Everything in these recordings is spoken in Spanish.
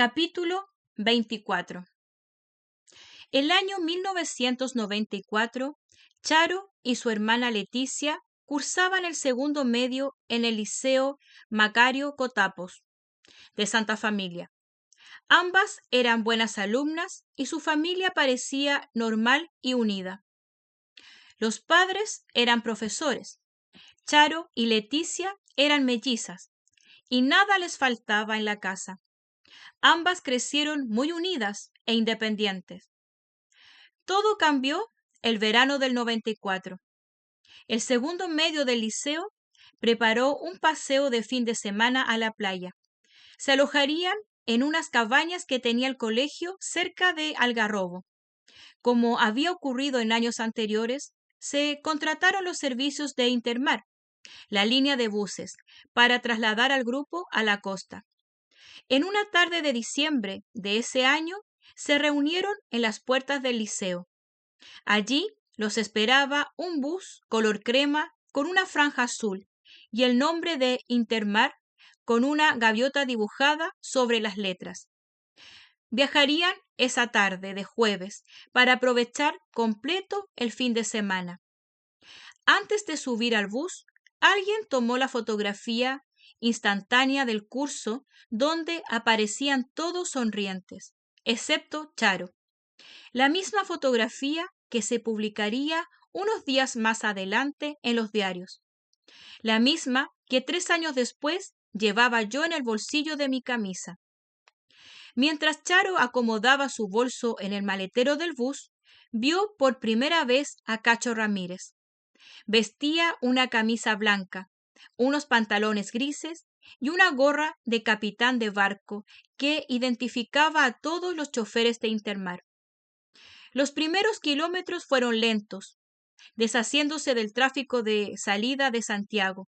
Capítulo 24. El año 1994, Charo y su hermana Leticia cursaban el segundo medio en el Liceo Macario Cotapos de Santa Familia. Ambas eran buenas alumnas y su familia parecía normal y unida. Los padres eran profesores. Charo y Leticia eran mellizas y nada les faltaba en la casa. Ambas crecieron muy unidas e independientes. Todo cambió el verano del 94. El segundo medio del liceo preparó un paseo de fin de semana a la playa. Se alojarían en unas cabañas que tenía el colegio cerca de Algarrobo. Como había ocurrido en años anteriores, se contrataron los servicios de Intermar, la línea de buses, para trasladar al grupo a la costa. En una tarde de diciembre de ese año, se reunieron en las puertas del liceo. Allí los esperaba un bus color crema con una franja azul y el nombre de Intermar con una gaviota dibujada sobre las letras. Viajarían esa tarde de jueves para aprovechar completo el fin de semana. Antes de subir al bus, alguien tomó la fotografía instantánea del curso donde aparecían todos sonrientes, excepto Charo. La misma fotografía que se publicaría unos días más adelante en los diarios. La misma que 3 años después llevaba yo en el bolsillo de mi camisa. Mientras Charo acomodaba su bolso en el maletero del bus, vio por primera vez a Cacho Ramírez. Vestía una camisa blanca, unos pantalones grises y una gorra de capitán de barco que identificaba a todos los choferes de Intermar. Los primeros kilómetros fueron lentos, deshaciéndose del tráfico de salida de Santiago.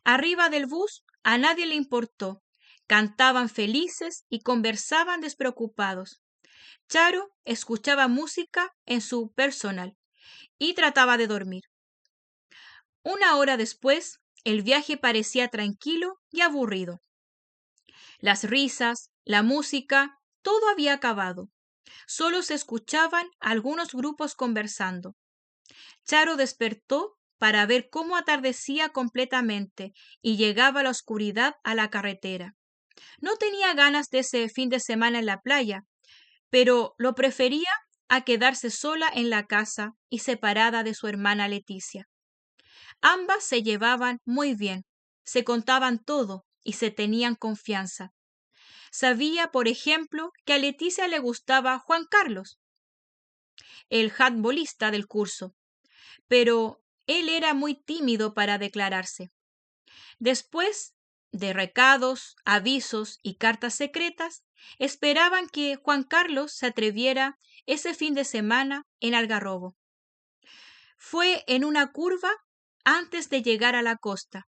Arriba del bus a nadie le importó. Cantaban felices y conversaban despreocupados. Charo escuchaba música en su personal y trataba de dormir. Una hora después, el viaje parecía tranquilo y aburrido. Las risas, la música, todo había acabado. Solo se escuchaban algunos grupos conversando. Charo despertó para ver cómo atardecía completamente y llegaba la oscuridad a la carretera. No tenía ganas de ese fin de semana en la playa, pero lo prefería a quedarse sola en la casa y separada de su hermana Leticia. Ambas se llevaban muy bien, se contaban todo y se tenían confianza. Sabía, por ejemplo, que a Leticia le gustaba Juan Carlos, el handbolista del curso, pero él era muy tímido para declararse. Después de recados, avisos y cartas secretas, esperaban que Juan Carlos se atreviera ese fin de semana en Algarrobo. Fue en una curva antes de llegar a la costa.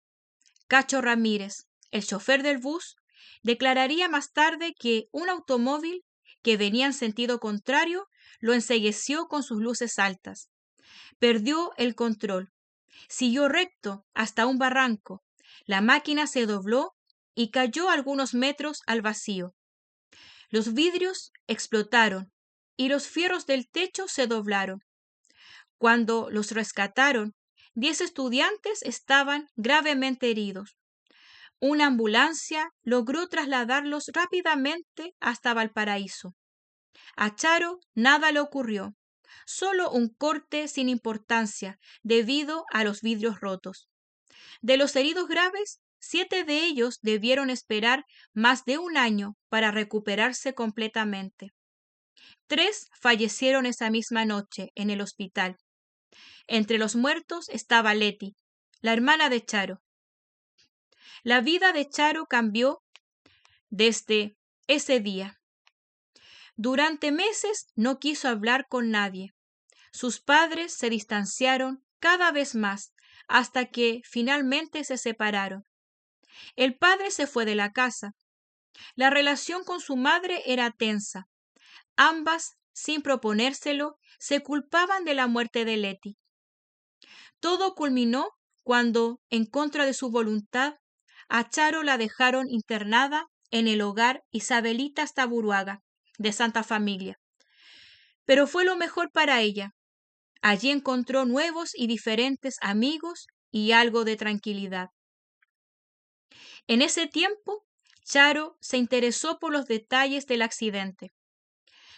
Cacho Ramírez, el chofer del bus, declararía más tarde que un automóvil que venía en sentido contrario lo encegueció con sus luces altas. Perdió el control. Siguió recto hasta un barranco. La máquina se dobló y cayó algunos metros al vacío. Los vidrios explotaron y los fierros del techo se doblaron. Cuando los rescataron, 10 estudiantes estaban gravemente heridos. Una ambulancia logró trasladarlos rápidamente hasta Valparaíso. A Charo nada le ocurrió, solo un corte sin importancia debido a los vidrios rotos. De los heridos graves, 7 de ellos debieron esperar más de un año para recuperarse completamente. 3 fallecieron esa misma noche en el hospital. Entre los muertos estaba Leti, la hermana de Charo. La vida de Charo cambió desde ese día. Durante meses no quiso hablar con nadie. Sus padres se distanciaron cada vez más hasta que finalmente se separaron. El padre se fue de la casa. La relación con su madre era tensa. Ambas, sin proponérselo, se culpaban de la muerte de Leti. Todo culminó cuando, en contra de su voluntad, a Charo la dejaron internada en el hogar Isabelita Staburuaga, de Santa Familia. Pero fue lo mejor para ella. Allí encontró nuevos y diferentes amigos y algo de tranquilidad. En ese tiempo, Charo se interesó por los detalles del accidente.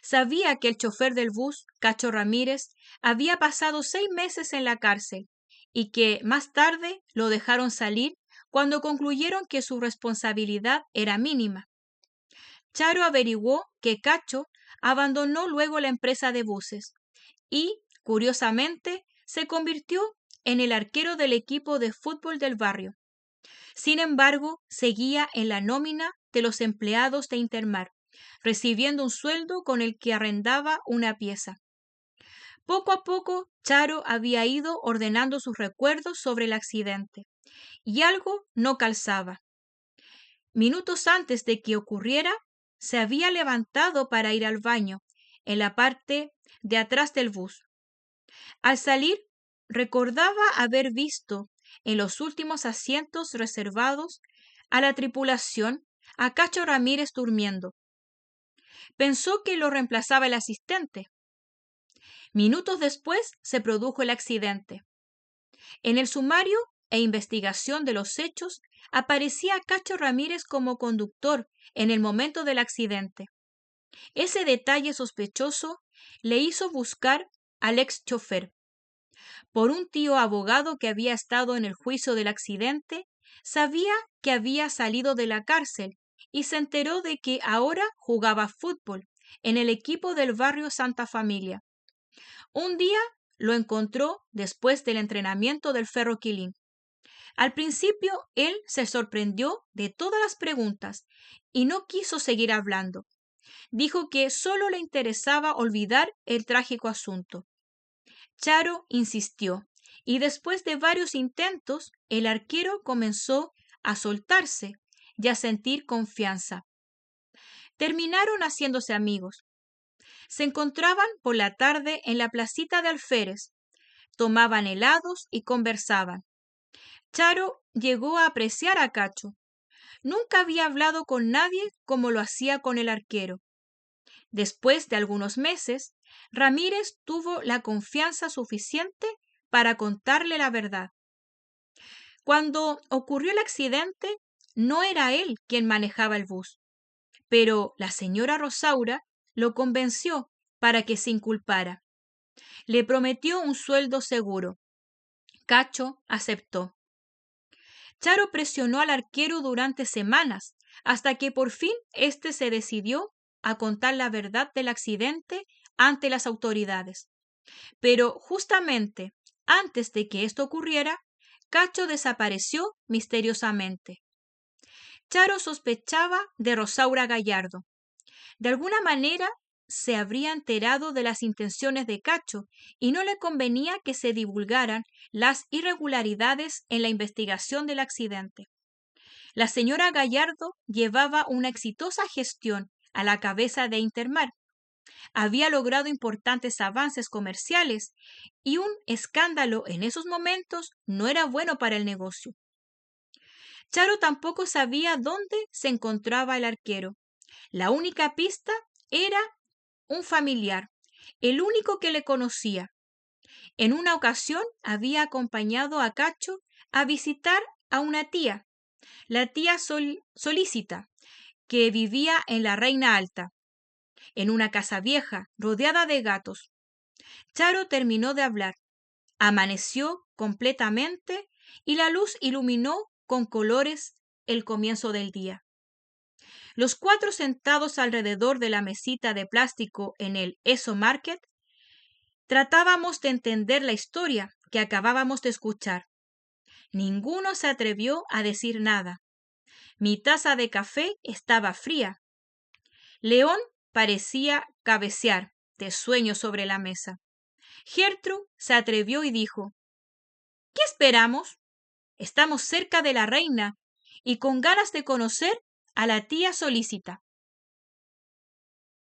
Sabía que el chofer del bus, Cacho Ramírez, había pasado 6 meses en la cárcel y que más tarde lo dejaron salir cuando concluyeron que su responsabilidad era mínima. Charo averiguó que Cacho abandonó luego la empresa de buses y, curiosamente, se convirtió en el arquero del equipo de fútbol del barrio. Sin embargo, seguía en la nómina de los empleados de Intermar, recibiendo un sueldo con el que arrendaba una pieza. Poco a poco, Charo había ido ordenando sus recuerdos sobre el accidente, y algo no calzaba. Minutos antes de que ocurriera, se había levantado para ir al baño, en la parte de atrás del bus. Al salir, recordaba haber visto en los últimos asientos reservados a la tripulación a Cacho Ramírez durmiendo. Pensó que lo reemplazaba el asistente. Minutos después se produjo el accidente. En el sumario e investigación de los hechos aparecía Cacho Ramírez como conductor en el momento del accidente. Ese detalle sospechoso le hizo buscar al ex chofer. Por un tío abogado que había estado en el juicio del accidente, sabía que había salido de la cárcel y se enteró de que ahora jugaba fútbol en el equipo del barrio Santa Familia. Un día lo encontró después del entrenamiento del Ferro Quilín. Al principio él se sorprendió de todas las preguntas y no quiso seguir hablando. Dijo que solo le interesaba olvidar el trágico asunto. Charo insistió y después de varios intentos el arquero comenzó a soltarse y a sentir confianza. Terminaron haciéndose amigos. Se encontraban por la tarde en la placita de Alférez, tomaban helados y conversaban. Charo llegó a apreciar a Cacho. Nunca había hablado con nadie como lo hacía con el arquero. Después de algunos meses, Ramírez tuvo la confianza suficiente para contarle la verdad. Cuando ocurrió el accidente, no era él quien manejaba el bus, pero la señora Rosaura lo convenció para que se inculpara. Le prometió un sueldo seguro. Cacho aceptó. Charo presionó al arquero durante semanas, hasta que por fin éste se decidió a contar la verdad del accidente ante las autoridades. Pero justamente antes de que esto ocurriera, Cacho desapareció misteriosamente. Charo sospechaba de Rosaura Gallardo. De alguna manera se habría enterado de las intenciones de Cacho y no le convenía que se divulgaran las irregularidades en la investigación del accidente. La señora Gallardo llevaba una exitosa gestión a la cabeza de Intermar. Había logrado importantes avances comerciales y un escándalo en esos momentos no era bueno para el negocio. Charo tampoco sabía dónde se encontraba el arquero. La única pista era un familiar, el único que le conocía. En una ocasión había acompañado a Cacho a visitar a una tía, la tía Solícita, que vivía en la Reina Alta, en una casa vieja, rodeada de gatos. Charo terminó de hablar. Amaneció completamente y la luz iluminó con colores el comienzo del día. Los 4 sentados alrededor de la mesita de plástico en el ESO Market, tratábamos de entender la historia que acabábamos de escuchar. Ninguno se atrevió a decir nada. Mi taza de café estaba fría. León parecía cabecear de sueño sobre la mesa. Gertrude se atrevió y dijo: ¿Qué esperamos? Estamos cerca de la reina y con ganas de conocer a la tía Solícita.